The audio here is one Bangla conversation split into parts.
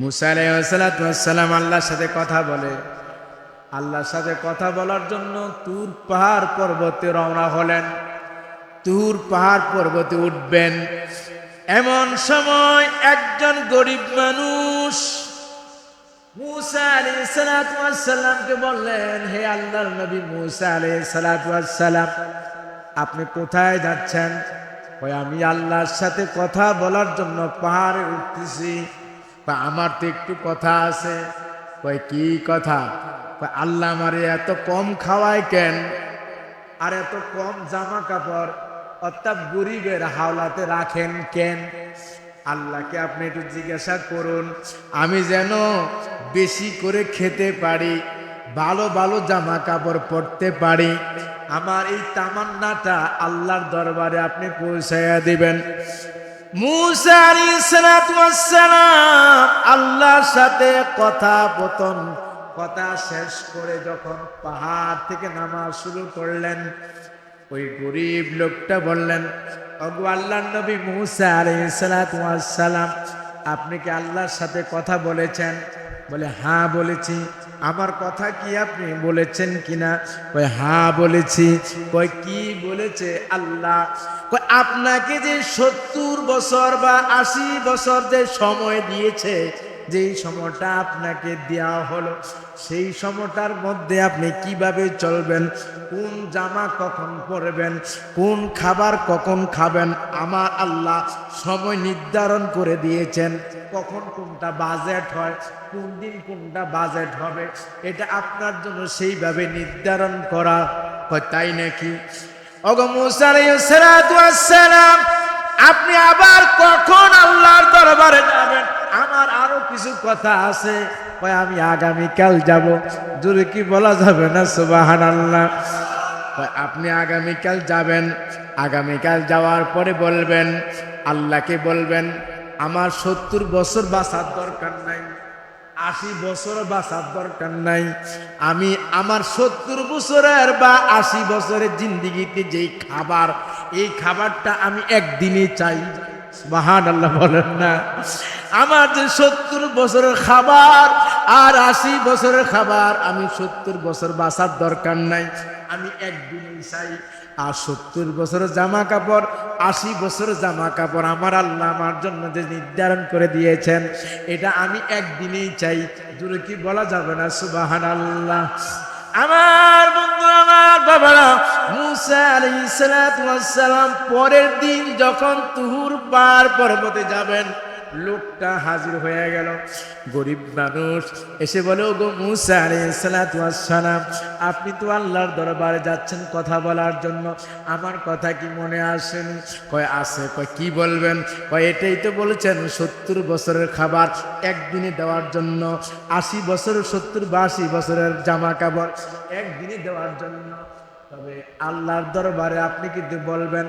মুসা আলাইহিস সালাম আল্লাহর সাথে কথা বলে। আল্লাহর সাথে কথা বলার জন্য তুর পাহাড় পর্বতে রওনা হলেন। তুর পাহাড় পর্বতে উঠবেন, এমন সময় একজন গরিব মানুষ মুসা আলাইহিস সালামকে বললেন, হে আল্লাহর নবী মুসা আলাইহিস সালাম, আপনি কোথায় যাচ্ছেন? কই আমি আল্লাহর সাথে কথা বলার জন্য পাহাড়ে উঠতেছি। আমার তো একটু কথা আছে। কই কি কথা? আল্লাহ আমারে এত কম খাওয়ায় কেন, আর এত কম জামা কাপড় অর্থাৎ গরিবের হাওলাতে রাখেন কেন? আল্লাহকে আপনি একটু জিজ্ঞাসা করুন, আমি যেন বেশি করে খেতে পারি, ভালো ভালো জামা কাপড় পরতে পারি। আমার এই তামান্নাটা আল্লাহর দরবারে আপনি পৌঁছাইয়া দিবেন। মুসা আলাইহিস সালাম আল্লাহর সাথে কথা শেষ করে যখন পাহাড় থেকে নামা শুরু করলেন, ওই গরিব লোকটা বললেন, ওগো আল্লাহর নবী মুসা আলাইহিস সালাম, আপনি কি আল্লাহর সাথে কথা বলেছেন? বলে হ্যাঁ বলেছি। আমার কথা কি আপনি বলেছেন কিনা? কই হ্যাঁ বলেছি। কই কি বলেছে আল্লাহ? কই আপনাকে যে 70 বছর বা 80 বছর যে সময় দিয়েছে, যেই সময়টা আপনাকে দেওয়া হলো, সেই সময়টার মধ্যে আপনি কিভাবে চলবেন, কোন জামা কখন পরবেন, কোন খাবার কখন খাবেন, আমার আল্লাহ সময় নির্ধারণ করে দিয়েছেন। কখন কোনটা বাজেট হয়, কোন দিন কোনটা বাজেট হবে, এটা আপনার জন্য সেইভাবে নির্ধারণ করা। তাই নাকি? ওগো মুসা আলাইহিস সালাম, আপনি আবার কখন আল্লাহর দরবারে যাবেন? আমার আরো কিছু কথা আছে। কই আমি আগামীকাল যাব। জোরে কি বলা যাবে না সুবহানাল্লাহ? আপনি আগামীকাল যাবেন। আগামীকাল যাওয়ার পরে বলবেন, আল্লাহকে বলবেন, আমার 70 বছর বাঁচার দরকার নাই, 80 বছর বাঁচার দরকার নাই। আমি আমার 70 বছরের বা 80 বছরের জিন্দিগিতে যেই খাবার, এই খাবারটা আমি একদিনই চাই। সুবহানাল্লাহ বলেন না? আমার যে 70 বছরের খাবার আর 80 বছরের খাবার, আমি 70 বছর বাঁচার দরকার নাই, আমি একদিনই চাই। আর 70 বছরের জামা কাপড়, 80 বছরের জামা কাপড় আমার আল্লাহ আমার জন্য যে নির্ধারণ করে দিয়েছেন, এটা আমি একদিনেই চাই। দূরে কি বলা যাবে না সুবহানাল্লাহ? আমার বন্ধু, আমার বাবারা, মুসা আলাইহিস সালাম পরের দিন যখন তুর পাহাড় পর্বতে যাবেন, লোকটা হাজির হয়ে গেল। গরিব মানুষ এসে বলে, ওগো মুসা আলাইহিস সালাম, আপনি তো আল্লাহর দরবারে যাচ্ছেন কথা বলার জন্য, আমার কথা কি মনে আসেনি? কয় আছে। কয় কি বলবেন? কয় এটাই তো বলেছেন 70 বছরের খাবার একদিনে দেওয়ার জন্য, 80 বছরের 70 বা 80 বছরের জামা কাপড় একদিনে দেওয়ার জন্য। তবে আল্লাহর দরবারে আপনি কিন্তু বলবেন।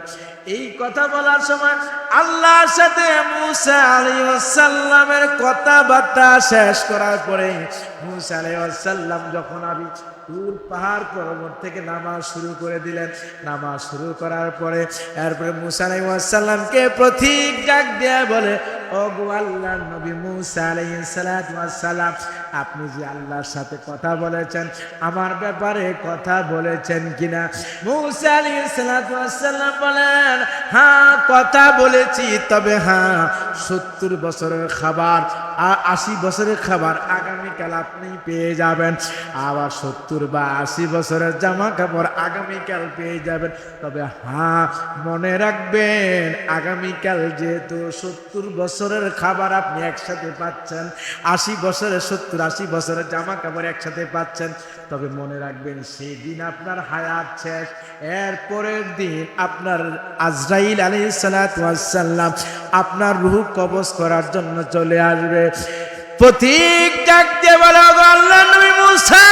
এই কথা বলার সময় আল্লাহর সাথে মুসা আলাইহিস সালামের কথাবার্তা শেষ করার পরে মুসা আলাইহিস সালাম যখন তুর পাহাড় পর্বত থেকে নামাজ শুরু করে দিলেন, নামাজ শুরু করার পরে এরপরে মুসা আলাইহিস সালামকে প্রতীক ডাক দিয়ে বলে, ওগো আল্লাহর নবী মুসা আলাইহিস সালাম, আপনি যে আল্লাহর সাথে কথা বলেছেন, আমার ব্যাপারে কথা বলেছেন কিনা? মুসা আলাইহিস সালাম বলেন, হ্যাঁ কথা বলেছি, তবে হ্যাঁ 70 বছরের খাবার আর 80 বছরের খাবার আগামীকাল আপনি পেয়ে যাবেন, আবার 70 বা 80 বছরের জামা কাপড় আগামীকাল পেয়ে যাবেন। তবে হ্যাঁ মনে রাখবেন, আগামীকাল যেহেতু 70 বছরের খাবার আপনি একসাথে পাচ্ছেন, 80 বছরের 70-80 বছরের জামা কাপড় একসাথে পাচ্ছেন, তবে মনে রাখবেন সেই দিন আপনার হায়াত শেষ। এর পরের দিন আপনার আজরাইল আলাইহিস সালাম আপনার রূহ কবজ করার জন্য চলে আসবে। প্রতীক ডাক দিয়ে বলে, ওগো আল্লাহর নবী মুসা,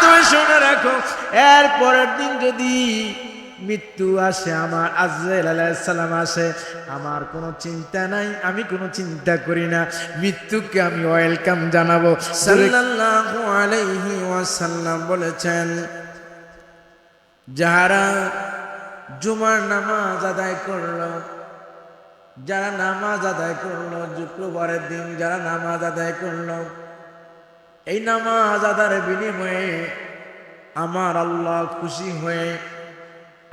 তুমি শুনে রাখো, এর পরের দিন যদি মৃত্যু আসে, আমার আজরাইল আলাইহিস সালাম আসে, আমার কোনো চিন্তা নাই, আমি কোনো চিন্তা করি না, মৃত্যুকে আমি ওয়েলকাম জানাবো। সাল্লাল্লাহু আলাইহি ওয়াসাল্লাম বলেছেন, যারা জুমার নামাজ আদায় করলো, যারা নামাজ আদায় করলো শুক্রবারের দিন, যারা নামাজ আদায় করলো, এই নামাজ আদায়ের বিনিময়ে আমার আল্লাহ খুশি হয়ে,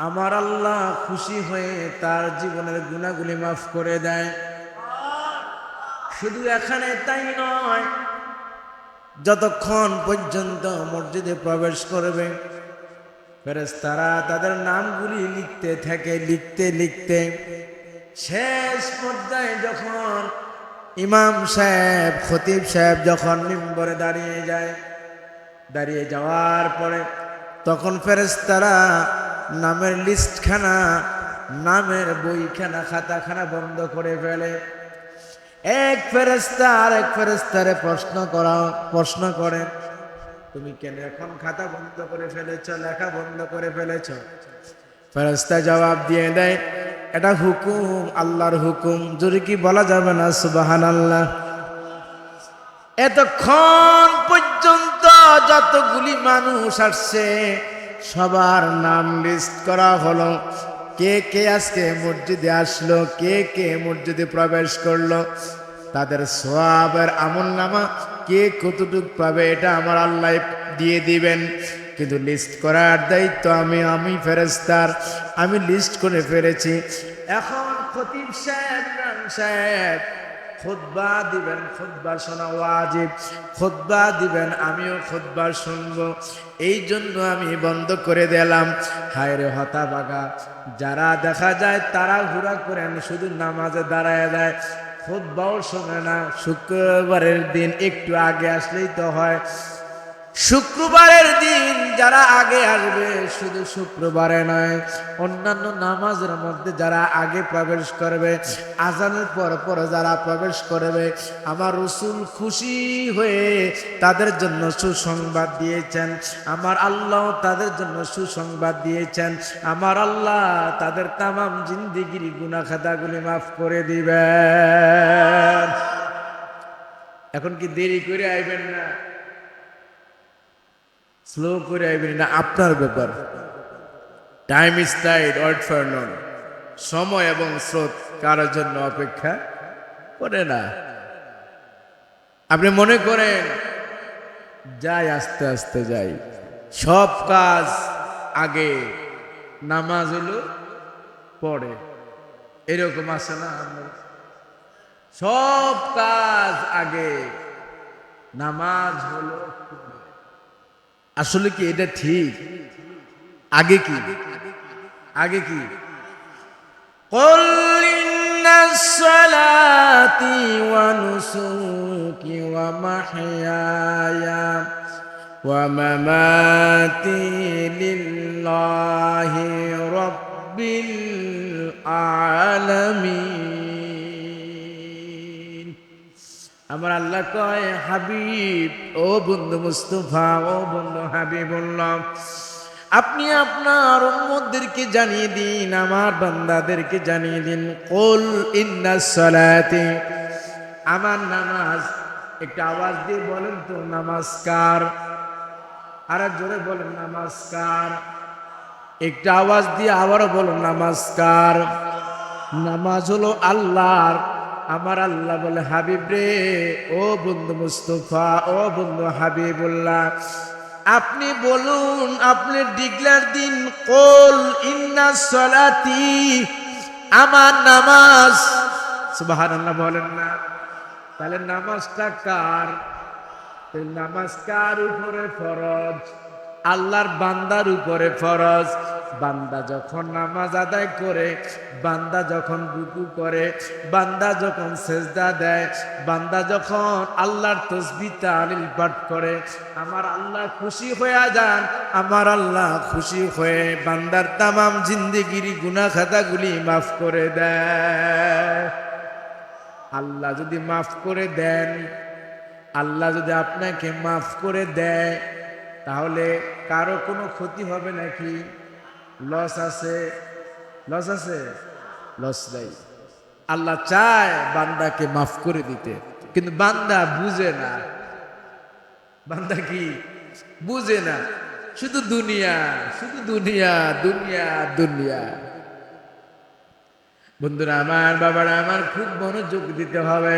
আমার আল্লাহ খুশি হয়ে তার জীবনের গুনাহগুলি মাফ করে দেয়। শুধু এখানে তাই নয়, যতক্ষণ পর্যন্ত মসজিদে প্রবেশ করবে ফেরেশতারা তাদের নামগুলি লিখতে থাকে, লিখতে লিখতে শেষ পর্যায়ে যখন ইমাম সাহেব, খতিব সাহেব যখন মিম্বরে দাঁড়িয়ে যায়, দাঁড়িয়ে যাওয়ার পরে তখন ফেরেশতারা নামের লিস্টখানা, নামের বইখানা, খাতাখানা বন্ধ করে ফেলে। এক ফেরেশতা আরেক ফেরেশতারে প্রশ্ন করে, তুমি কেন এখন খাতা বন্ধ করে ফেলেছ, লেখা বন্ধ করে ফেলেছ? ফেরেশতা জবাব দিয়ে দেয়, এটা হুকুম, আল্লাহর হুকুম। জোরে কি বলা যাবে না সুবহানাল্লাহ? এতক্ষণ পর্যন্ত যতগুলি মানুষ আসছে সবার নাম লিস্ট করা হলো, কে কে আজকে মসজিদে আসলো, কে কে মসজিদে প্রবেশ করলো, তাদের সওয়াবের আমলনামা কে কতটুক পাবে এটা আমার আল্লাহ দিয়ে দিবেন। কিন্তু লিস্ট করার দায়িত্ব আমি ফেরেশতার, আমি লিস্ট করে ফেলেছি। এখন খতিব সাহেব, ইমাম সাহেব খুতবা দিবেন, খুতবা শোনা ওয়াজিব, খুতবা দিবেন, আমিও খুতবা শুনবো। এই জন্য আমি বন্ধ করে দিলাম। হায় রে হতাভাগা, যারা দেখা যায় তারা ঘোরা করেন, শুধু নামাজে দাঁড়ায় দেয়, খুতবাও শোনে না। শুক্রবারের দিন একটু আগে আসলেই তো হয়। শুক্রবারের দিন যারা আগে আসবে, শুধু শুক্রবারে নয়, অন্যান্য নামাজের মধ্যে যারা আগে প্রবেশ করবে, আজানের পর পর যারা প্রবেশ করবে, আমার রাসূল খুশি হয়ে তাদের জন্য সুসংবাদ দিয়েছেন। আমার আল্লাহ তাদের জন্য সুসংবাদ দিয়েছেন। আমার আল্লাহ তাদের তামাম জিন্দেগির গুনাহ খাতাগুলি মাফ করে দিবেন। এখন কি দেরি করে আইবেন না, স্লো করে আইবেন না, আপনার ব্যাপার। Time is tide, wait for none. সময় এবং স্রোত কারোর জন্য অপেক্ষা করে না। আপনি মনে করেন যাই, আস্তে আস্তে যাই, সব কাজ আগে, নামাজ হলো পড়ে, এরকম আছে না? সব কাজ আগে, নামাজ হলো পরে। আসলে কি এটা ঠিক? আগে কি? আগে কি? قل إن صلاتي ونسكي ومحياي ومماتي لله رب العالمين। আমার আল্লাহ কয়, হাবিব, ও বন্ধু মুস্তাফা, ও বন্ধু হাবিবুল্লাহ, আপনি আপনার উম্মতদেরকে জানিয়ে দিন, আমার বান্দাদেরকে জানিয়ে দিন, কুল ইন্নাস সালাতি, আমার নামাজ। একটা আওয়াজ দিয়ে বলেন তো নমস্কার। আর জোরে বলেন নমস্কার। একটা আওয়াজ দিয়ে আবারও বলুন নমস্কার। নামাজ হলো আল্লাহর। আমার আল্লাহ বলে, হাবিব রে, ও বন্ধু মুস্তাফা, ও বন্ধু হাবিবুল্লাহ, আপনি বলুন, আপনি ডিক্লেয়ার দিন, কুল ইন্নাস সালাতি, আমার নামাজ। সুবহানাল্লাহ বলেন না? তাহলে নামাজটা কার? নামাজ কার উপরে ফরজ? আল্লাহর বান্দার উপরে ফরজ। বান্দা যখন নামাজ আদায় করে, বান্দা যখন রুকু করে, বান্দা যখন সেজদা দেয়, বান্দা যখন আল্লাহর তাসবিহ তাহলিল পাঠ করে, আমার আল্লাহ খুশি হয়ে যান। আমার আল্লাহ খুশি হয়ে বান্দার তামাম জিন্দেগির গুনাহ খাতাগুলি মাফ করে দেয়। আল্লাহ যদি মাফ করে দেন, আল্লাহ যদি আপনাকে মাফ করে দেয়, তাহলে কারো কোনো ক্ষতি হবে নাকি? লস আছে? লস আছে? লস নাই। আল্লাহ চায় বান্দাকে মাফ করে দিতে, কিন্তু বান্দা বুঝে না। বান্দা কি বুঝে না? শুধু দুনিয়া, শুধু দুনিয়া, দুনিয়া, দুনিয়া। বন্ধুরা আমার, বাবারা আমার, খুব মনোযোগ দিতে হবে।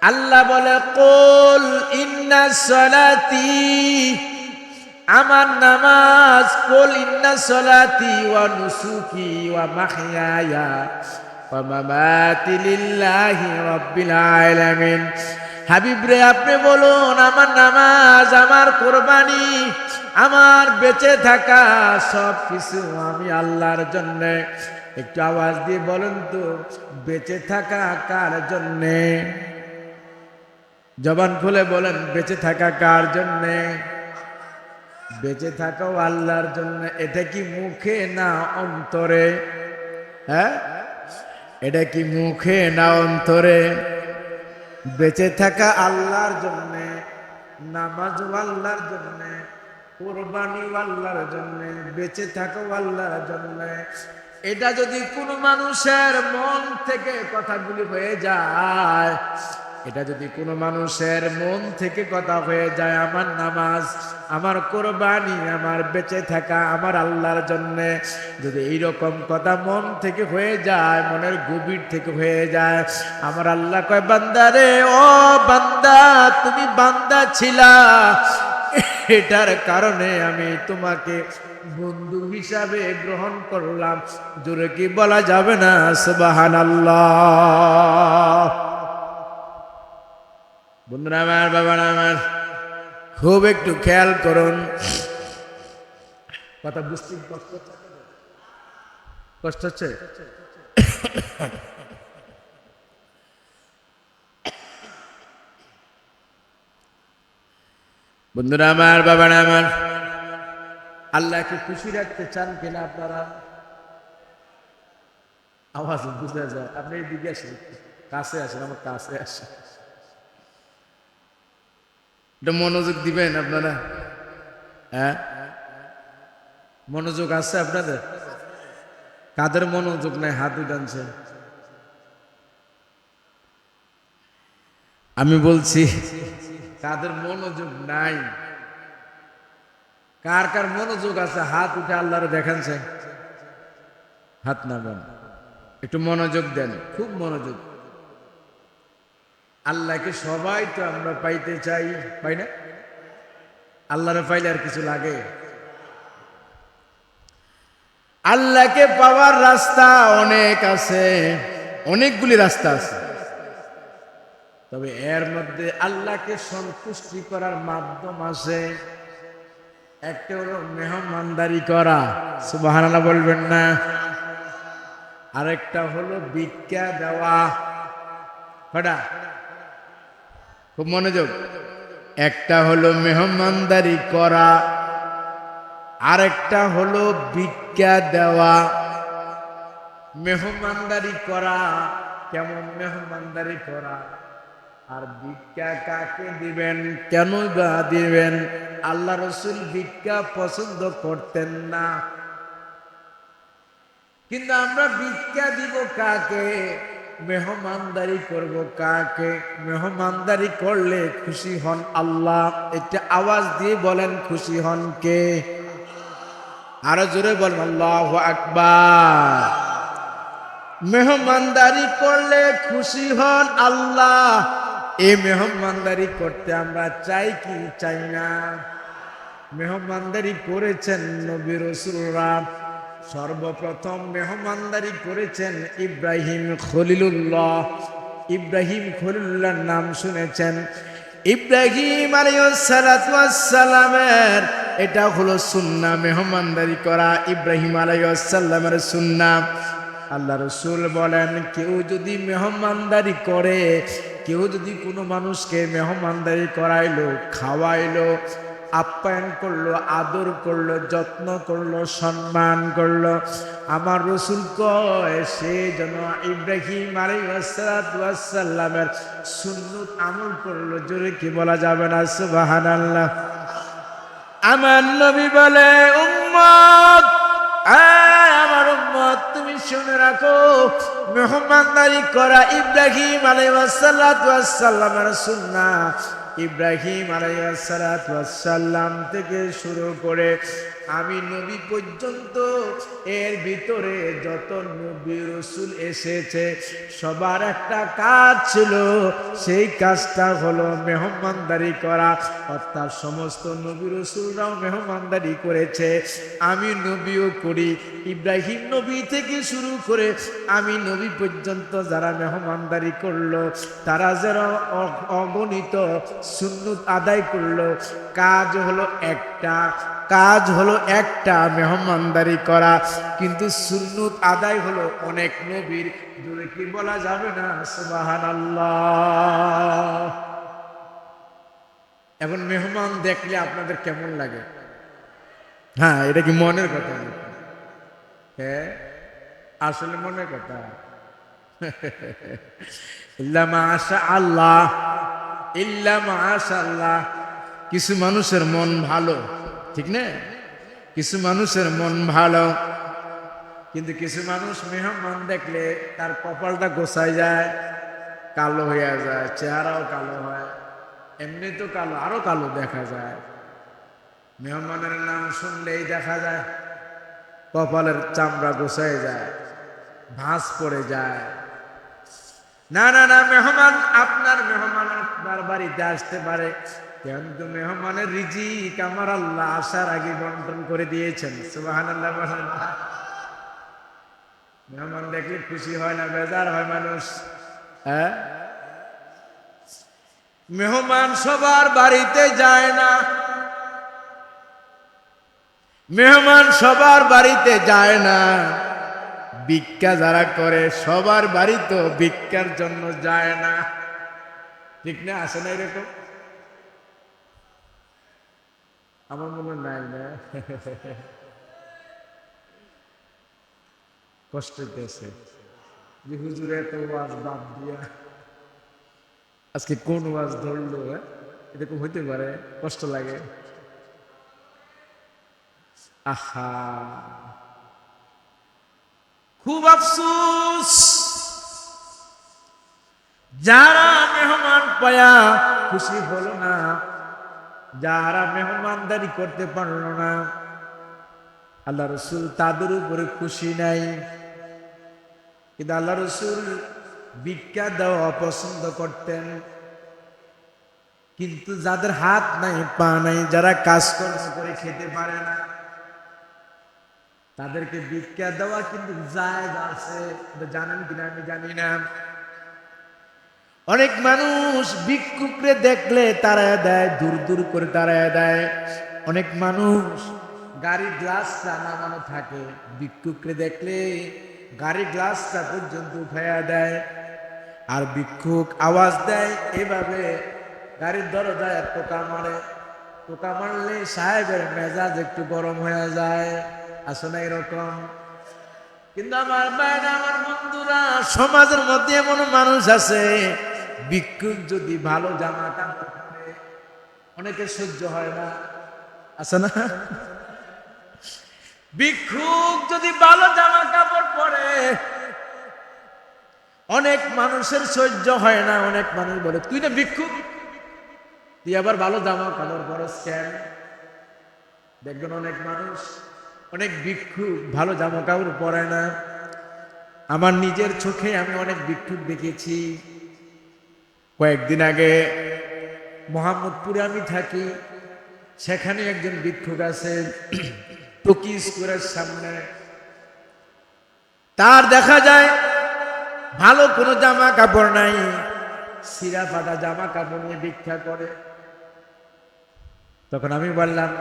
আল্লাহ বলে, কুল ইন্না সলাতি, আমার নামাজ, কুল ইন্না সলাতি ওয়া নুসুকি ওয়া মাহইয়ায়া ওয়া মামাতি লিল্লাহি রাব্বিল আলামিন। হাবিব রে, আপনি বলুন, আমার নামাজ, আমার কোরবানি, আমার বেঁচে থাকা সব কিছু আমি আল্লাহর জন্য। একটু আওয়াজ দিয়ে বলেন তো, বেঁচে থাকা কার জন্যে? জবান খুলে বলেন, বেঁচে থাকা কার জন্যে? বেঁচে থাকাও আল্লাহর জন্য। এটা কি মুখে না অন্তরে? হ্যাঁ, এটা কি মুখে না অন্তরে? বেঁচে থাকা আল্লাহর জন্যে, নামাজ আল্লাহর জন্যে, কোরবানি আল্লাহর জন্যে, বেঁচে থাকাও আল্লাহর জন্যে। এটা যদি কোনো মানুষের মন থেকে কথাগুলি হয়ে যায়, এটা যদি কোনো মানুষের মন থেকে কথা হয়ে যায়, আমার নামাজ, আমার কোরবানি, আমার বেঁচে থাকা আমার আল্লাহর জন্যে, যদি এইরকম কথা মন থেকে হয়ে যায়, মনের গভীর থেকে হয়ে যায়, আমার আল্লাহ কয়, বান্দা রে, ও বান্দা, তুমি বান্দা ছিলা, এটার কারণে আমি তোমাকে বন্ধু হিসাবে গ্রহণ করলাম। জোরে কি বলা যাবে না সুবহানাল্লাহ? বন্ধুরা আমার, বাবারা আমার, খুব একটু খেয়াল করুন। কথা বুঝতে কষ্ট হচ্ছে? বন্ধুরা আমার, বাবারা আমার, আল্লাহকে খুশি রাখতে চান কিনা আপনারা? আওয়াজ বুঝা যায়। আপনি এদিকে আসেন, কাছে আসেন, আমার কাছে আসেন, এটা মনোযোগ দিবেন আপনারা। হ্যাঁ, মনোযোগ আছে আপনাদের? কাদের মনোযোগ নাই হাত উঠানছে? আমি বলছি, কাদের মনোযোগ নাই? কার কার মনোযোগ আছে হাত উঠে আল্লাহরে দেখানছে? হাত নামান, একটু মনোযোগ দেন, খুব মনোযোগ। আল্লাহকে সবাই তো আমরা পাইতে চাই, পাই না? আল্লাহরে পাইলে আর কিছু লাগে? আল্লাহকে পাওয়ার রাস্তা অনেক আছে, অনেকগুলি রাস্তা আছে, তবে এর মধ্যে আল্লাহকে সন্তুষ্টি করার মাধ্যম আছে। একটা হলো মেহমানদারি করা, সুবহানাল্লাহ বলবেন না? আরেকটা হলো ভিক্ষা দেওয়া। কটা? খুব মনোযোগ। একটা হলো মেহমানদারি করা, আরেকটা হলো ভিক্ষা দেওয়া। মেহমানদারি করা, কেমন মেহমানদারি করা? আর ভিক্ষা কাকে দিবেন, কেন বা দিবেন? আল্লাহ রসুল ভিক্ষা পছন্দ করতেন না, কিন্তু আমরা ভিক্ষা দিব কাকে? মেহমানদারি করব কাকে? মেহমানদারি করলে খুশি হন আল্লাহ। একটা আওয়াজ দিয়ে বলেন, খুশি হন কে? আরো জোরে বলেন, আল্লাহু আকবার। মেহমানদারি করলে খুশি হন আল্লাহ। এই মেহমানদারি করতে আমরা চাই কি চাই না? মেহমানদারি করেছেন নবী রাসূলরা। সর্বপ্রথম মেহমানদারি করেছেন ইব্রাহিম খলিলুল্লাহ। ইব্রাহিম খলিলুল্লাহর নাম শুনেছেন? ইব্রাহিম আলাইহিস সালাতু ওয়াস সালামের এটা হলো সুন্নাহ, মেহমানদারি করা ইব্রাহিম আলাইহিস সালামের সুন্নাহ। আল্লাহ রসুল বলেন, কেউ যদি মেহমানদারি করে, কেউ যদি কোনো মানুষকে মেহমানদারি করাইলো, খাওয়াইলো, আপ্যায়ন করলো, আদর করলো, যত্ন করলো, সম্মান করলো, আমার রসুল কয় সে যেন ইব্রাহিম আলাইহিস সালামের সুন্নত আমল করলো। জোরে কি বলা যাবে না সুবহানাল্লাহ? আমার নবী বলে, উম্মত, আমার উম্মত, তুমি শুনে রাখো, মেহমানদারি করা ইব্রাহিম আলাইহিস সালামের সুন্নাহ। ইব্রাহিম আলাইহিস সালাতু ওয়াস সালাম থেকে শুরু করে আমি নবী পর্যন্ত এর ভিতরে যত নবী রাসূল এসেছে সবার একটা কাজ ছিল, সেই কাজটা হলো মেহমানদারি করা। অর্থাৎ সমস্ত নবী রাসূলরাও মেহমানদারি করেছে, আমি নবীও করি। ইব্রাহিম নবী থেকে শুরু করে আমি নবী পর্যন্ত যারা মেহমানদারি করলো তারা যারা অগণিত সুন্নত আদায় করলো, কাজ হলো একটা মেহমানদারি করা, কিন্তু সুন্নত আদায় হলো অনেক নবীর। জোরে কি বলা যাবে না সুবহানাল্লাহ? এখন মেহমান দেখলে আপনাদের কেমন লাগে? হ্যাঁ, এটা কি মনের কথা? হ্যাঁ, আসলে মনের কথা। ইল্লা মাশা আল্লাহ, ইল্লা মাশা আল্লাহ। কিছু মানুষের মন ভালো, ঠিক না? কিছু মানুষের মন ভালো, কিন্তু কিছু মানুষ মেহমান দেখলে তার কপালটা গোছায় যায়, কালো হয়ে যায়, চেহারাও কালো হয়, এমনি তো কালো, আরো কালো দেখা যায়। মেহমানের নাম শুনলেই দেখা যায় কপালের চামড়া গোছায় যায়, ভাঁজ পড়ে যায়। না না না, মেহমান আপনার মেহমান আপনার বাড়িতে আসতে পারে, কিন্তু মেহমানের রিজিক আমার আল্লাহ আসার আগে বন্টন করে দিয়েছেন। সুবহানাল্লাহ। মেহমান দেখলে খুশি হয় না বেজার হয় মানুষ? হ্যাঁ, মেহমান সবার বাড়িতে যায় না, মেহমান সবার বাড়িতে যায় না। ভিক্ষা যারা করে সবার বাড়িতে ভিক্ষার জন্য যায় না, ঠিক না? আসে না এরকম? আমার মনে নাই না, কষ্ট হইতেছে যে হুজুর এত ওয়াজ বাদ দিয়া আজকে কোন ওয়াজ ধরলো। এরকম হইতে পারে, কষ্ট লাগে। আহা, খুব আফসোস যারা মেহমান পায়া খুশি হলো না, যারা মেহমানদারি করতে পারলো না, আল্লাহ রসুল তাদের উপরে খুশি নাই। কিন্তু আল্লাহ রসুল ভিক্ষা দেওয়া পছন্দ করতেন, কিন্তু যাদের হাত নাই পা নাই, যারা কাজকর্ম করে খেতে পারে না, তাদেরকে ভিক্ষা দেওয়া কিন্তু জায়েজ আছে। জানেন কিনা আমি জানি না। অনেক মানুষ ভিক্ষুকরে দেখলে তাড়ায় দেয়, দূর দূর করে তাড়ায় দেয়। অনেক মানুষ গাড়ির গ্লাসটা নামানো থাকে, ভিক্ষুকরে দেখলে গাড়ির গ্লাসটা পর্যন্ত উঠাইয়া দেয়। আর ভিক্ষুক আওয়াজ দেয় এভাবে, গাড়ির দরজায় টোকা মারে, টোকা মারলে সাহেবের মেজাজ একটু গরম হয়ে যায়। আসলে এরকম। কিন্তু আমার ভাইরা, আমার বন্ধুরা, সমাজের মধ্যে এমন মানুষ আছে, ভিক্ষুক যদি ভালো জামা কাপড় পরে অনেকে সহ্য হয় না, আছে না? ভিক্ষুক যদি ভালো জামা কাপড় পরে অনেক মানুষের সহ্য হয় না। অনেক মানুষ বলে, তুই না ভিক্ষুক, তুই আবার ভালো জামা কাপড় পরস কেন? দেখবেন অনেক মানুষ, অনেক ভিক্ষুক ভালো জামা কাপড় পরে না। আমার নিজের চোখে আমি অনেক ভিক্ষুক দেখেছি। কয়েকদিন আগে মোহাম্মদপুরে আমি থাকি, সেখানে একজন ভিক্ষুক আছে টকি স্কোয়ারের সামনে। তার দেখা যায় ভালো কোনো জামা কাপড় নাই, ছিঁড়া ফাটা জামা কাপড় নিয়ে ভিক্ষা করে। তখন আমি বললাম,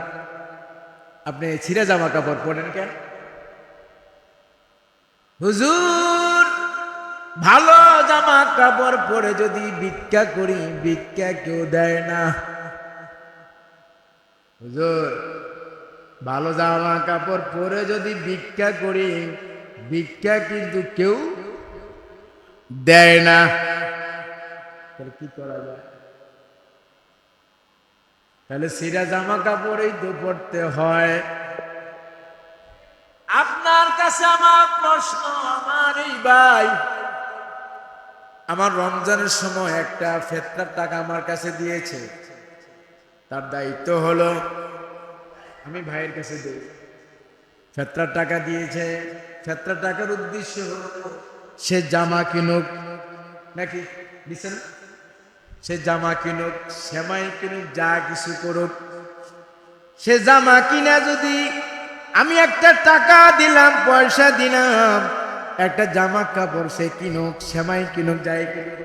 আপনি ছিঁড়া জামা কাপড় পরেন কেন? হুজুর, ভালো জামা কাপড় পরে যদি ভিক্ষা করি, ভিক্ষা কেউ দেয় না। হুজুর, ভালো জামা কাপড় পরে যদি ভিক্ষা করি, ভিক্ষা কিন্তু কেউ দেয় না। তাহলে কি করা যায়? তাহলে ছিঁড়া জামা কাপড়েই তো পড়তে হয়। আপনার কাছে আমার প্রশ্ন, আমার এই ভাই, আমার রমজানের সময় একটা ফেতরার টাকা আমার কাছে দিয়েছে, তার দায়িত্ব হলো আমি ভাইয়ের কাছে দেই। ফেতরার টাকা দিয়েছে, ফেতরার টাকার উদ্দেশ্য হলো সে জামা কিনুক, নাকি দিচ্ছেন, সে জামা কিনুক, সেমাই কিনুক, যা কিছু করুক, সে জামা কিনা যদি আমি একটা টাকা দিলাম, পয়সা দিলাম, একটা জামা কাপড় সে কিনুক, সেমাই কিনুক, যাই কিনুক,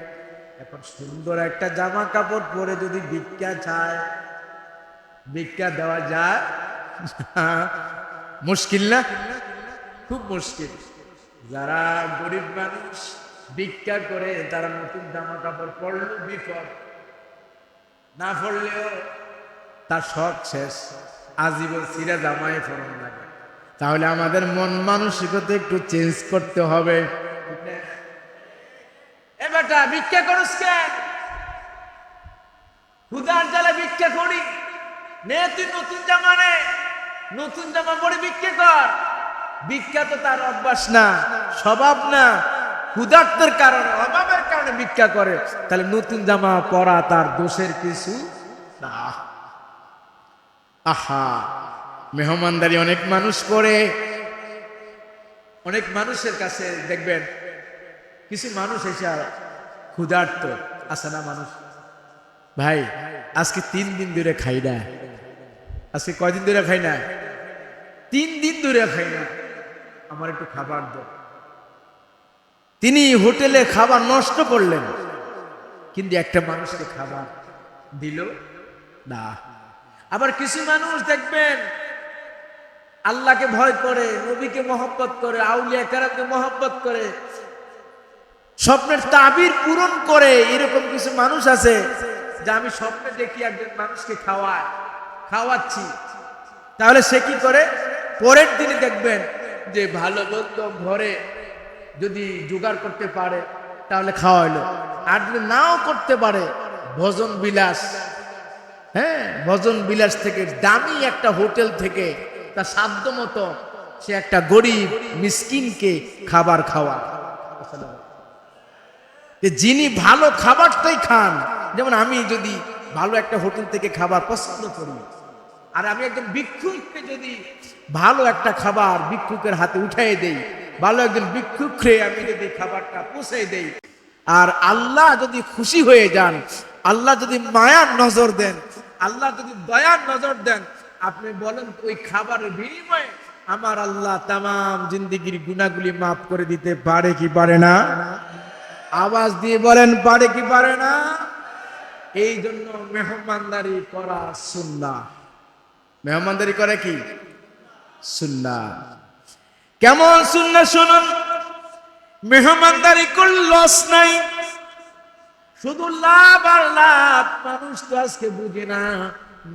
এখন সুন্দর একটা জামা কাপড় পরে যদি ভিক্ষা চায়, ভিক্ষা দেওয়া যায়? মুশকিল না? খুব মুশকিল। যারা গরিব মানুষ ভিক্ষা করে তারা নতুন জামা কাপড় পরলেও বিপদ, না পড়লেও তার শখ শেষ, আজীবন সিরা জামাই পরন লাগে। তাহলে আমাদের মন মানসিকতা একটু চেঞ্জ করতে হবে। এ বেটা ভিক্ষা করস কেন? ক্ষুধার জ্বালা ভিক্ষা করি নে, তুই নতুন জামা নে, নতুন জামা পরে ভিক্ষা কর। ভিক্ষা তো তার অভ্যাস না, স্বভাব না, ক্ষুধার্তের কারণে, অভাবের কারণে ভিক্ষা করে। তাহলে নতুন জামা পরা তার দোষের কিছু না। আহা, মেহমানদারি অনেক মানুষ করে। অনেক মানুষের কাছে দেখবেন কিছু মানুষ এসে ক্ষুধার্ত আছে না, মানুষ ভাই আজকে 3 দিন ধরে খাই না, আজকে কয়দিন ধরে খাই না, 3 দিন ধরে খাই না, আমার একটু খাবার দাও। তিনি হোটেলে খাবার নষ্ট করলেন, কিন্তু একটা মানুষকে খাবার দিল না। আবার কিছু মানুষ দেখবেন আল্লাহকে ভয় করে, নবীকে মহব্বত করে, আউলিয়া কেরামকে মহব্বত করে, স্বপ্নের তাবির পূরণ করে। এরকম কিছু মানুষ আছে যে আমি স্বপ্নে দেখি একজন মানুষকে খাওয়াচ্ছি, তাহলে সে কি করে, পরের দিনে দেখবেন যে ভালো মন্দ ঘরে যদি জোগাড় করতে পারে তাহলে খাওয়াইলো, আর যদি নাও করতে পারে ভোজন বিলাস, হ্যাঁ ভোজন বিলাস থেকে দামি একটা হোটেল থেকে তার সাধ্য মতো সে একটা গরিব মিসকিনকে খাবার খাওয়া। যিনি ভালো খাবারটাই খান, যেমন আমি যদি ভালো একটা হোটেল থেকে খাবার পছন্দ করি, আর আমি একজন ভিক্ষুককে যদি ভালো একটা খাবার ভিক্ষুকের হাতে উঠাই দেই, ভালো একজন ভিক্ষুককে আমি যদি খাবারটা পৌঁছাই দেই, আর আল্লাহ যদি খুশি হয়ে যান, আল্লাহ যদি মায়ার নজর দেন, আল্লাহ যদি দয়ার নজর দেন, আপনি বলেন ওই খাবারের বিনিময়ে আমার আল্লাহ তামাম জিন্দেগির গুনাহগুলি মাফ করে দিতে পারে কি পারে না? আওয়াজ দিয়ে বলেন পারে কি পারে না? এই জন্য মেহমানদারি করা সুন্নাহ। মেহমানদারি করে কি সুন্নাহ। কেমন সুন্নাহ শুনুন। মেহমানদারি করলে লস নাই, শুধু লাভ আর লাভ। মানুষ তো আজকে বুঝে না,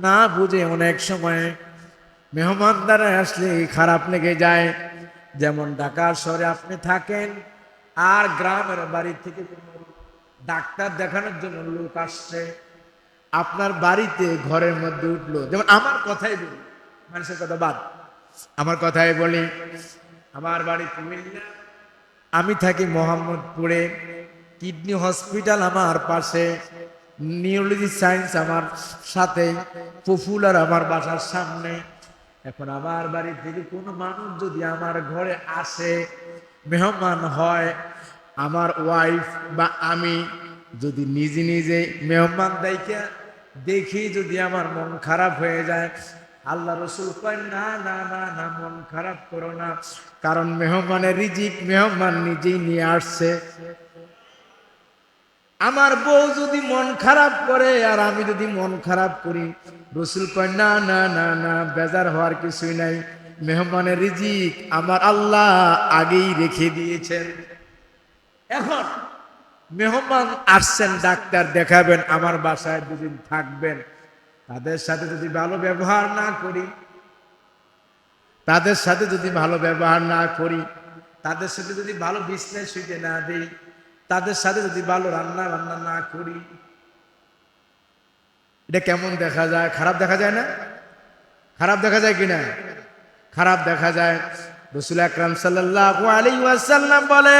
না বুঝে অনেক সময় মেহমানদারে আসলে খারাপ লেগে যায়। যেমন ঢাকা শহরে আপনি থাকেন, আর গ্রামের বাড়ি থেকে ডাক্তার দেখানোর জন্য লোক আসছে, আপনার বাড়িতে ঘরের মধ্যে উঠলো। যেমন আমার কথাই বলি, মানুষের কথা বাদ, আমার কথাই বলি। আমার বাড়ি কুমিল্লা, আমি থাকি মোহাম্মদপুরে, কিডনি হসপিটাল আমার পাশে, নিউরোলজি সায়েন্স আমার সাথে, পপুলার আমার বাসার সামনে। এখন আমার বাড়ি থেকে কোনো মানুষ যদি আমার ঘরে আসে, মেহমান হয়, আমার ওয়াইফ বা আমি যদি নিজে নিজে মেহমান দেখি যদি আমার মন খারাপ হয়ে যায়, আল্লাহ রসুল কয় না না না না, মন খারাপ করো না, কারণ মেহমানের রিজিক মেহমান নিজেই নিয়ে আসছে। আমার বউ যদি মন খারাপ করে আর আমি যদি মন খারাপ করি, রসুল কয় না না না না, বেজার হওয়ার কিছুই নাই, মেহমানের রিজিক আমার আল্লাহ আগেই রেখে দিয়েছেন। এখন মেহমান আসছেন, ডাক্তার দেখাবেন, আমার বাসায় দুদিন থাকবেন, তাদের সাথে যদি ভালো ব্যবহার না করি, তাদের সাথে যদি ভালো ব্যবহার না করি, তাদের সাথে যদি ভালো বিজনেস হইতে না দিই, তাদের সাথে যদি ভালো রান্না না করি, এটা কেমন দেখা যায়? খারাপ দেখা যায় না? খারাপ দেখা যায় কিনা? খারাপ দেখা যায়। রাসূল আকরাম সাল্লাল্লাহু আলাইহি ওয়াসাল্লাম বলে,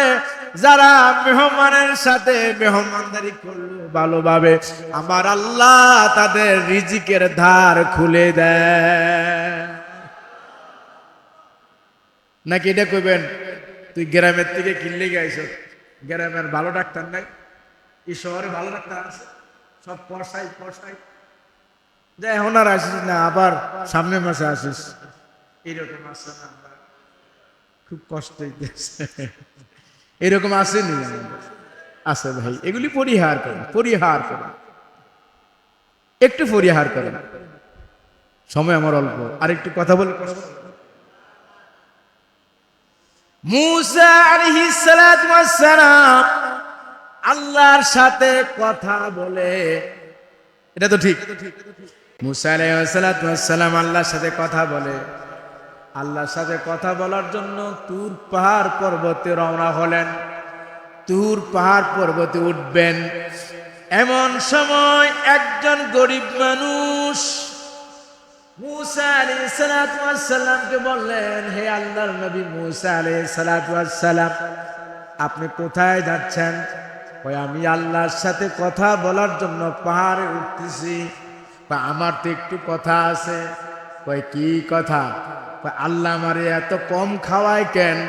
যারা মেহমানের সাথে মেহমানদারি করলো ভালোভাবে, আমার আল্লাহ তাদের রিজিকের ধার খুলে দেয়। নাকি এটা কইবেন তুই গ্রামের থেকে কিনলে গাইছ, গ্রামের ভালো ডাক্তার নাই, এই শহরে ভালো ডাক্তার আছে, সব পয়সাই পয়সাই, যে এখন আর আসিস না, আবার সামনের মাসে আসিস, এইরকম আছে না? খুব কষ্ট হইতেছে, এরকম আসেনি? আছে ভাই, এগুলি পরিহার করেন, পরিহার করেন, একটু পরিহার করেন। সময় আমার অল্প, আর একটু কথা বলে মূসা আলাইহিস সালাতু ওয়াস সালাম আল্লাহর সাথে কথা বলে, এটা তো ঠিক। মূসা আলাইহিস সালাতু ওয়াস সালাম আল্লাহর সাথে কথা বলে, আল্লাহর সাথে কথা বলার জন্য তুর পাহাড় পর্বতে রওনা হলেন। তুর পাহাড় পর্বতে উঠবেন, এমন সময় একজন গরিব মানুষ মূসা আলাইহিস সালাতু ওয়াস সালামকে বললেন, হে আল্লাহর নবী মূসা আলাইহিস সালাতু ওয়াস সালাম, আপনি কোথায় যাচ্ছেন? কই আমি আল্লাহর সাথে কথা বলার জন্য পাহাড়ে উঠতেছি। বা আমার তো একটু কথা আছে। কই কি কথা? আল্লাহ আমারে এত কম খাওয়ায় কেন,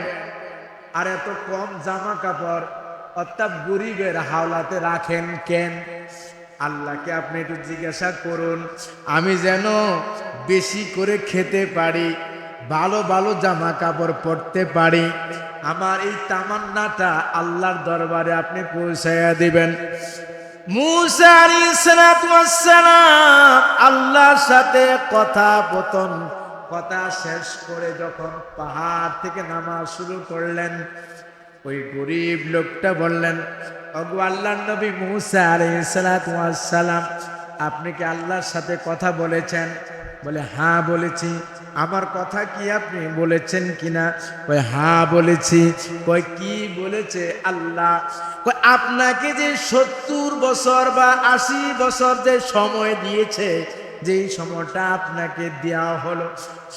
আর এত কম জামা কাপড় অর্থাৎ গরিবের হাওলাতে রাখেন কেন? আল্লাহকে আপনি একটু জিজ্ঞাসা করুন, আমি যেন বেশি করে খেতে পারি, ভালো ভালো জামা কাপড় পরতে পারি। আমার এই তামান্নাটা আল্লাহর দরবারে আপনি পৌঁছাইয়া দিবেন। মূসা আলাইহিস সালাতু ওয়াস সালাম আল্লাহর সাথে কথা শেষ করে যখন পাহাড় থেকে নামা শুরু করলেন, ওই গরিব লোকটা বললেন, ওগো আল্লাহর নবী মূসা আলাইহিস সালাতু ওয়াস সালাম, আপনি কি আল্লাহর সাথে কথা বলেছেন? বলে হ্যাঁ বলেছি। আমার কথা কি আপনি বলেছেন কিনা? কই হ্যাঁ বলেছি। কই কি বলেছে আল্লাহ? কই আপনাকে যে 70 বছর বা 80 বছর যে সময় দিয়েছে, যেই সময়টা আপনাকে দেওয়া হলো,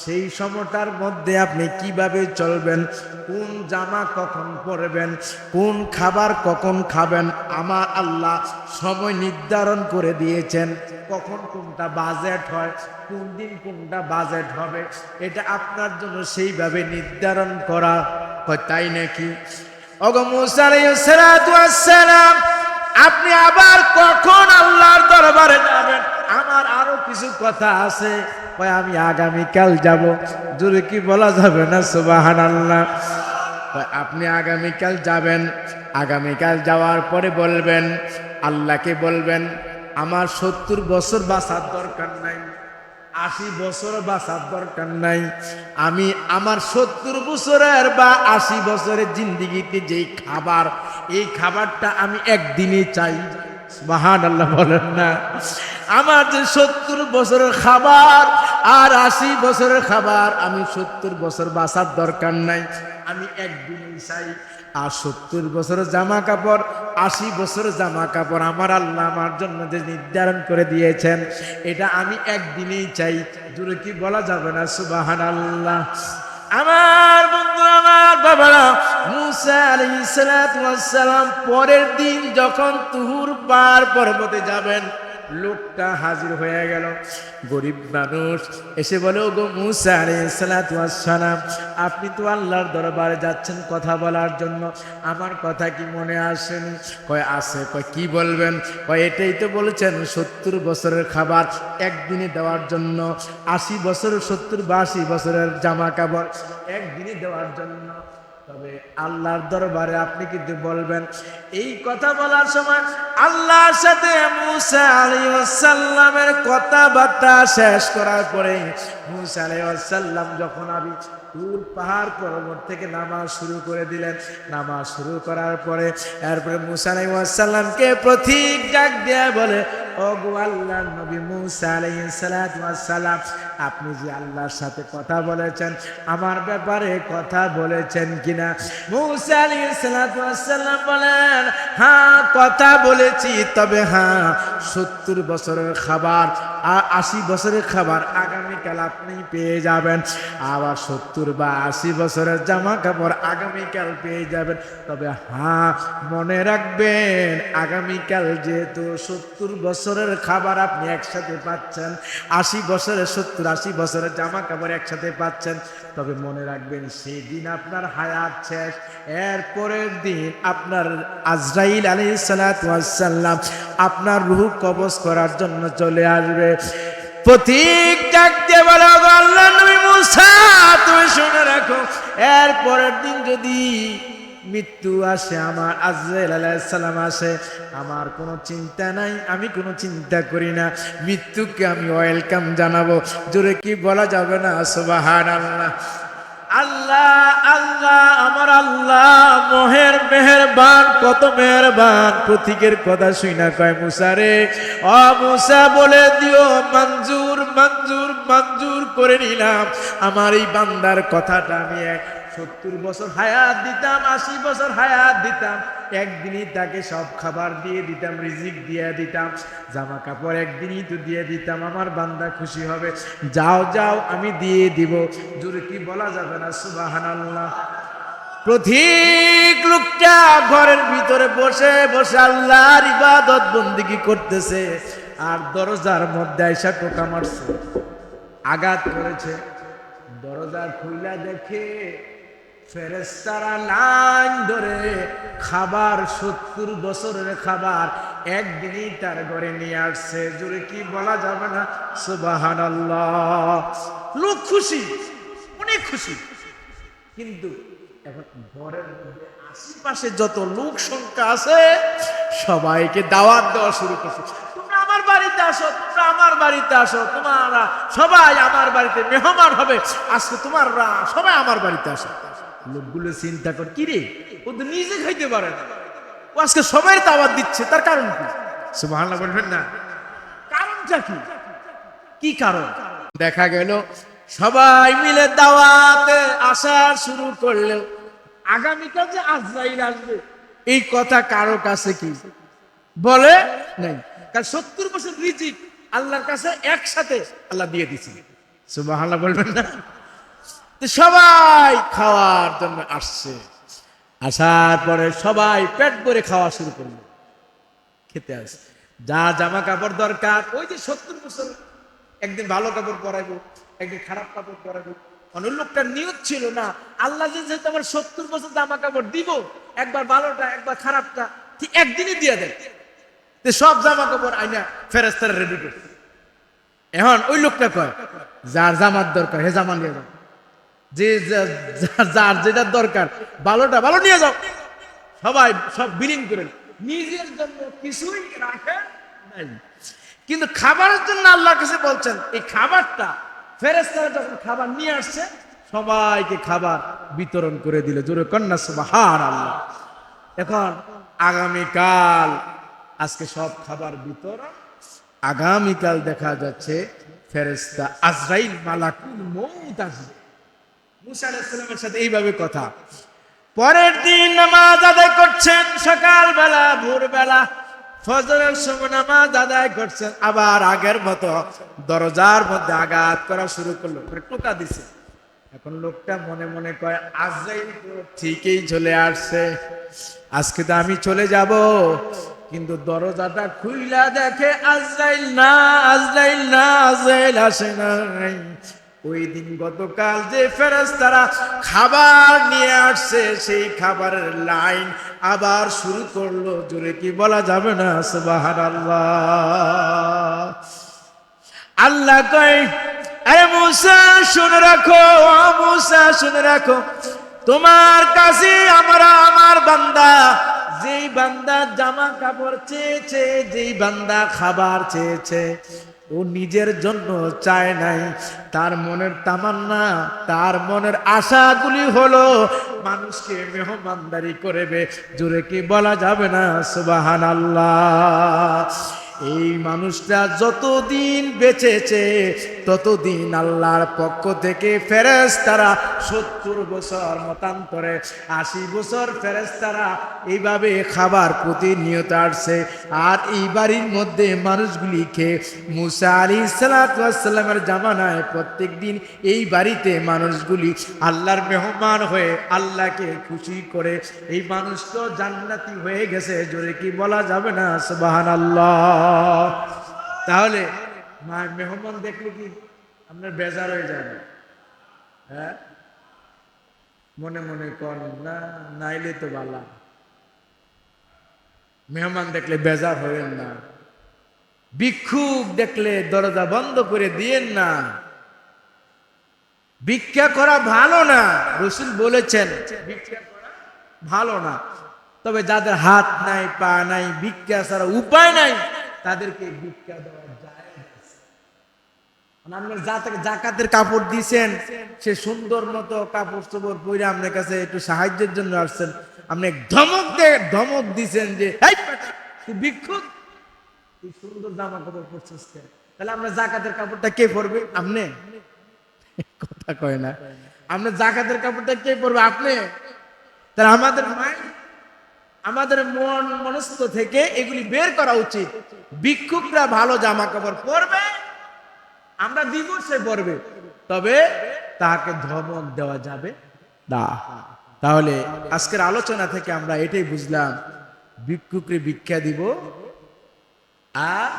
সেই সময়টার মধ্যে আপনি কিভাবে চলবেন, কোন জামা কখন পরবেন, কোন খাবার কখন খাবেন, আমার আল্লাহ সময় নির্ধারণ করে দিয়েছেন। কখন কোনটা বাজেট হয়, কোন দিন কোনটা বাজেট হবে, এটা আপনার জন্য সেইভাবে নির্ধারণ করা। হয় তাই নাকি? ওগো মূসা আলাইহিস সালাতু ওয়াস সালাম, আপনি আবার কখন আল্লাহর দরবারে যাবেন? আমার আরো কিছু কথা আছে। কয় আমি আগামীকাল যাব। জোরে কি বলা যাবে না সুবহানাল্লাহ? আপনি আগামীকাল যাবেন, আগামীকাল যাওয়ার পরে বলবেন, আল্লাহকে বলবেন, আমার 70 বছর বাঁচার দরকার নাই, 80 বছর বাঁচার দরকার নাই, আমি আমার 70 বছরের বা 80 বছরের জিন্দিগিতে যেই খাবার, এই খাবারটা আমি একদিনই চাই। সুবহানাল্লাহ বলেন না? আমার যে 70 বছরের খাবার আর 80 বছরের খাবার, আমি 70 বছর বাঁচার দরকার নাই, আমি একদিনই চাই। আর 70 বছরের জামা কাপড়, 80 বছরের জামা কাপড় আমার আল্লাহ আমার জন্য যে নির্ধারণ করে দিয়েছেন, এটা আমি একদিনেই চাই। জোরে কি বলা যাবে না সুবহানাল্লাহ? আমার বন্ধু, আমার বাবারা, মূসা আলাইহিস সালাতু ওয়াস সালাম পরের দিন যখন তুহুর পাহাড় পর্বতে যাবেন, লোকটা হাজির হয়ে গেল। গরিব মানুষ এসে বলে, ওগো মূসা আলাইহিস সালাতু ওয়াস সালাম, আপনি তো আল্লাহর দরবারে যাচ্ছেন কথা বলার জন্য, আমার কথা কি মনে আসেনি? কয় আছে। কয় কি বলবেন? কয় এটাই তো বলেছেন 70 বছরের খাবার একদিনে দেওয়ার জন্য, 80 বছরের 70 বা 80 বছরের জামা কাপড় একদিনে দেওয়ার জন্য। তবে আল্লাহর দরবারে আপনি কিন্তু বলবেন। এই কথা বলার সময় আল্লাহর সাথে মূসা আলাইহিস সালামের কথাবার্তা শেষ করার পরে মূসা আলাইহিস সালাম যখন তুর পাহাড় পর্বত থেকে নামাজ শুরু করে দিলেন, নামাজ শুরু করার পরে এরপরে মূসা আলাইহিস সালামকে প্রতীক ডাক দেয়া বলে, ওগো আল্লাহর নবী মুসা আলাইহিস সালাতু ওয়াস সালাম, আপনি যে আল্লাহর সাথে কথা বলেছেন, আমার ব্যাপারে কথা বলেছেন কিনা? মুসা আলাইহিস সালাতু ওয়াস সালাম বলেন, হ্যাঁ কথা বলেছি, তবে হ্যাঁ 70 বছরের খাবার 80 বছরের খাবার আগামীকাল আপনি পেয়ে যাবেন, আবার 70 বা 80 বছরের জামা কাপড় আগামীকাল পেয়ে যাবেন। তবে হ্যাঁ মনে রাখবেন, আগামীকাল যেহেতু 70 বছরের খাবার আপনি একসাথে পাচ্ছেন, 80 বছরের 70-80 বছরের জামা কাপড় একসাথে পাচ্ছেন, তবে মনে রাখবেন সেই দিন আপনার হায়াত শেষ। এর পরের দিন আপনার আজরাইল আলাইহিস সালাতু ওয়াস সালাম আপনার রূহ কবজ করার জন্য চলে আসবে। পথিক ডাকতে বলে, ওগো আল্লাহর নবী মুসা তুমি শুনে রাখো, এর পরের দিন যদি মৃত্যু আসে, আমার আজরাইল আলাইহিস সালাম আসে, আমার কোনো চিন্তা নাই, আমি কোনো চিন্তা করি না, মৃত্যুকে আমি ওয়েলকাম জানাবো। জোরে কি বলা যাবে না সুবহানাল্লাহ? আল্লাহ আল্লাহ আমার আল্লাহ মেহেরবান, কত মেহেরবান। পথিকের কথা শুনা কয়, মুসা রে, ও মুসা বলে দিও মঞ্জুর মঞ্জুর মঞ্জুর করে নিলাম, আমার এই বান্দার কথাটা আমি 70 বছর হায়াত দিতাম, 80 বছর হায়াত দিতাম, একদিনই তাকে সব খাবার দিয়ে দিতাম, রিজিক দিয়ে দিতাম, জামা কাপড় একদিনই তো দিয়ে দিতাম, আমার বান্দা খুশি হবে। যাও যাও আমি দিয়ে দিব। জোরে কি বলা যাবে না সুবহানাল্লাহ? পথিক লোকটা ঘরের ভিতরে বসে বসে আল্লাহর ইবাদত বন্দেগী করতেছে, আর দরজার মধ্যে আইসা টোকা মারছে, আঘাত করেছে। দরজা খুইলা দেখে ফেরেশতারা লাইন ধরে খাবার, 70 বছরের খাবার একদিনই তার ঘরে নিয়ে আসছে। জোরে কি বলা যাবে না সুবহানাল্লাহ? লোক খুশি, অনেক খুশি, কিন্তু এখন ঘরের মধ্যে আশেপাশে যত লোক সংখ্যা আছে সবাইকে দাওয়াত দেওয়া শুরু করছে, তোমরা আমার বাড়িতে আসো, তোমরা আমার বাড়িতে আসো, তোমরা সবাই আমার বাড়িতে মেহমান হবে, আজকে তোমরা সবাই আমার বাড়িতে আসো। লোকগুলো চিন্তা কর, কি রে, ও তো নিজে খাইতে পারে না, ও আজকে সবাই দাওয়াত দিচ্ছে, তার কারণ কি? সুবহানাল্লাহ বলবেন না? কারণটা কি? কি কারণ? দেখা গেল সবাই মিলে দাওয়াতে আসা শুরু করলো। আগামীকাল যে আজরাইল আসবে এই কথা কারো কাছে কি বলে নাই, কারণ 70 বছর রিজিক আল্লাহর কাছে একসাথে আল্লাহ দিয়ে দিয়েছে। সুবহানাল্লাহ বলবেন না? সবাই খাওয়ার জন্য আসছে, আসার পরে সবাই পেট ভরে খাওয়া শুরু করলো, খেতে আসে। যা জামা কাপড় দরকার, ওই যে 70 বছর একদিন ভালো কাপড় পরাইবো, একদিন খারাপ কাপড় পরাইবো। অনেক লোকটার নিয়ত ছিল না, আল্লাহ যেহেতু আমার 70 বছর জামা কাপড় দিব, একবার ভালোটা একবার খারাপটা ঠিক একদিনই দিয়ে দেয়, সব জামা কাপড় আইনা ফেরেশতারা রেডি করছে। এখন ওই লোকটা কয়, যার জামার দরকার হে জামা নিয়ে যাও, যে যার যেটা দরকার ভালোটা ভালো নিয়ে যাও। সবাই সব বিলীন করে, নিজের জন্য কিছুই রাখে নাই। কিন্তু খাবারের জন্য আল্লাহর কাছে বলছেন, এই খাবারটা ফেরেশতারা যখন খাবার নিয়ে আসছে সবাইকে খাবার বিতরণ করে দিল। জোরে কন্যা সুবহানাল্লাহ। এখন আগামীকাল, আজকে সব খাবার বিতরণ, আগামীকাল দেখা যাচ্ছে ফেরেশতা আজরাইল মালাকুল মউত আসবে। মুসা আলাইহিস সালামের সাথে এইভাবে কথা। পরের দিন নামাজ আদায় করছেন, সকালবেলা ভোরবেলা ফজরের সময় নামাজ আদায় করছেন, আবার আগের মতো দরজার মধ্যে আঘাত করা শুরু করলো, টোকা দিছে। এখন লোকটা মনে মনে কয়, আজরাইল তো ঠিকই চলে আসছে, আজকে তো আমি চলে যাব। কিন্তু দরজাটা খুইলা দেখে আজরাইল না, আজরাইল না, আজরাইল আসে নাই। ওই দিন গতকাল যে ফেরেশতারা খাবার নিয়ে আসছে সেই খাবারের লাইন আবার শুরু করলো। জোরে কি বলা যাবে না সুবহানাল্লাহ? আল্লাহ কয়, আরে মুসা শুনে রাখো, মুসা শুনে রাখো, তোমার কাছে আমার বান্দা, যেই বান্দা জামা কাপড় চেয়েছে, যেই বান্দা খাবার চেয়েছে, ও নিজের জন্য চায় নাই, তার মনের তামান্না, তার মনের আশাগুলি হলো মানুষকে মেহমানদারি করবে। জোরে কি বলা যাবে না সুবহানাল্লাহ? এই মানুষটা যতদিন বেঁচেছে ততদিন আল্লাহর পক্ষ থেকে ফেরেশতারা 70 বছর মতান্তরে 80 বছর ফেরেশতারা এইভাবে খাবার প্রতিনিয়ত আসছে। আর এই বাড়ির মধ্যে মানুষগুলি খেয়ে মুসা আলাইহিস সালাতু ওয়াস সালামের জামানায় প্রত্যেক দিন এই বাড়িতে মানুষগুলি আল্লাহর মেহমান হয়ে আল্লাহকে খুশি করে এই মানুষ তো জান্নাতি হয়ে গেছে, জোরে কি বলা যাবে না সুবহানাল্লাহ। তাহলে মেহমান দেখলে কি আপনার বেজার হয়ে যাবে? হ্যাঁ, মনে মনে কন না, নাইলে তো ভালো। মেহমান দেখলে বেজার হবেন না, ভিক্ষুক দেখলে দরজা বন্ধ করে দিয়েন না। ভিক্ষা করা ভালো না, রাসূল বলেছেন ভিক্ষা করা ভালো না। তবে যাদের হাত নাই পা নাই ভিক্ষা ছাড়া উপায় নাই তাদেরকে ভিক্ষা দেওয়া যায়। আপনার জাকাতের কাপড় দিয়েছেন, সে সুন্দর মতো কাপড় চোপড় পরে আপনার কাছে একটু সাহায্যের জন্য আসছেন, আপনি ধমক দিচ্ছেন যে ভিক্ষুক এই সুন্দর জামা কাপড় পরছিস, তাহলে আপনার জাকাতের কাপড়টা কে পরবে? আপনি? কথা কয় না, আপনার জাকাতের কাপড়টা কে পরবে? আপনি। তাহলে আমাদের মন মনস্থ থেকে এগুলি বের করা উচিত। ভিক্ষুকরা ভালো জামা কাপড় পরবে, আমরা দিব, সে পরবে, তবে তাকে ধমক দেওয়া যাবে না। তাহলে আজকের আলোচনা থেকে আমরা এটাই বুঝলাম, ভিক্ষুককে ভিক্ষা দিব আর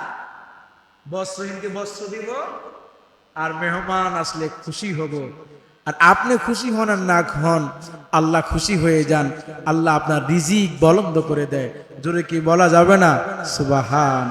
বস্ত্রহীনকে বস্ত্র দিব, আর মেহমান আসলে খুশি হব। আর আপনি খুশি হন আর না হন, আল্লাহ খুশি হয়ে যান, আল্লাহ আপনার রিজিক বলন্দ করে দেয়, জোরে কি বলা যাবে না সুবহান।